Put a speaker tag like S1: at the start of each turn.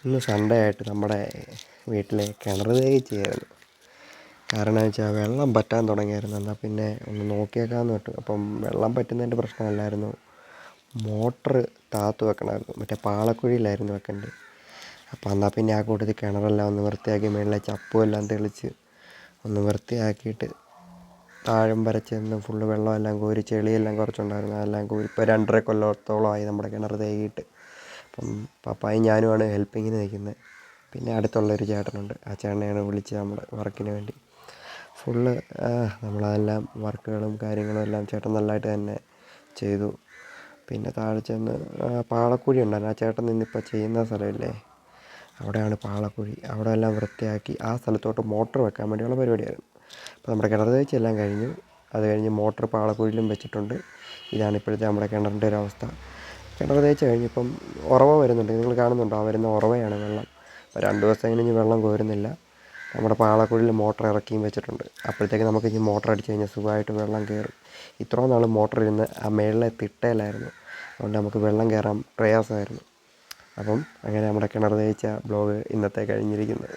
S1: ഇന്ന് സൺഡേ ആയിട്ട് നമ്മുടെ വീട്ടിലെ കിണർ തേച്ചിയായിരുന്നു. കാരണം എന്ന് വെച്ചാൽ വെള്ളം പറ്റാൻ തുടങ്ങിയായിരുന്നു. എന്നാൽ പിന്നെ ഒന്ന് നോക്കിയേക്കാമെന്ന് വിട്ടു. അപ്പം വെള്ളം പറ്റുന്നതിൻ്റെ പ്രശ്നമല്ലായിരുന്നു, മോട്ടർ താത്തു വെക്കണമായിരുന്നു. മറ്റേ പാളക്കുഴിയിലായിരുന്നു വെക്കേണ്ടത്. അപ്പോൾ എന്നാൽ പിന്നെ ആ കൂട്ടത്തിൽ കിണറെല്ലാം ഒന്ന് വൃത്തിയാക്കി മേളിലെ ചപ്പുമെല്ലാം തെളിച്ച് ഒന്ന് വൃത്തിയാക്കിയിട്ട് താഴം വരച്ചെന്ന് ഫുള്ള് വെള്ളമെല്ലാം കോരി, ചെളിയെല്ലാം കുറച്ചുണ്ടായിരുന്നു, അതെല്ലാം കോരി. ഇപ്പോൾ 2.5 കൊല്ലത്തോളമായി നമ്മുടെ കിണർ തേകിയിട്ട്. അപ്പം പപ്പായും ഞാനുമാണ് ഹെൽപ്പിങ്ങിന് നിൽക്കുന്നത്. പിന്നെ അടുത്തുള്ളൊരു ചേട്ടനുണ്ട്, ആ ചേട്ടനെയാണ് വിളിച്ചത് നമ്മുടെ വർക്കിന് വേണ്ടി. ഫുള്ള് നമ്മളതെല്ലാം വർക്കുകളും കാര്യങ്ങളും എല്ലാം ചേട്ടൻ നല്ലതായിട്ട് തന്നെ ചെയ്തു. പിന്നെ താഴെ ചെന്ന് പാളക്കുഴി ഉണ്ടായിരുന്നു, ആ ചേട്ടൻ നിന്നിപ്പോൾ ചെയ്യുന്ന സ്ഥലമില്ലേ, അവിടെയാണ് പാളക്കുഴി. അവിടെ എല്ലാം വൃത്തിയാക്കി ആ സ്ഥലത്തോട്ട് മോട്ടർ വെക്കാൻ വേണ്ടിയുള്ള പരിപാടിയായിരുന്നു. അപ്പോൾ നമ്മുടെ കിണർ തേച്ച് എല്ലാം കഴിഞ്ഞു. അത് കഴിഞ്ഞ് മോട്ടർ പാളക്കുഴിയിലും വെച്ചിട്ടുണ്ട്. ഇതാണ് ഇപ്പോഴത്തെ നമ്മുടെ കിണറിൻ്റെ ഒരു അവസ്ഥ. കിണർ തേച്ച് കഴിഞ്ഞിപ്പം ഉറവ വരുന്നുണ്ട്, നിങ്ങൾ കാണുന്നുണ്ടോ? ആ വരുന്ന ഉറവയാണ് വെള്ളം. അപ്പോൾ 2 ദിവസം ഇനി വെള്ളം കോരുന്നില്ല. നമ്മുടെ പാളക്കുഴിയിൽ മോട്ടർ ഇറക്കിയും വെച്ചിട്ടുണ്ട്. അപ്പോഴത്തേക്ക് നമുക്ക് ഇനി മോട്ടർ അടിച്ച് കഴിഞ്ഞാൽ സുഖമായിട്ട് വെള്ളം കയറും. ഇത്രയും നാൾ മോട്ടർ ഇരുന്ന് ആ മേളിലെ തിട്ടയിലായിരുന്നു, അതുകൊണ്ട് നമുക്ക് വെള്ളം കയറാൻ പ്രയാസമായിരുന്നു. അപ്പം അങ്ങനെ നമ്മുടെ കിണർ തേച്ച ബ്ലോഗ് ഇന്നത്തെ കഴിഞ്ഞിരിക്കുന്നത്.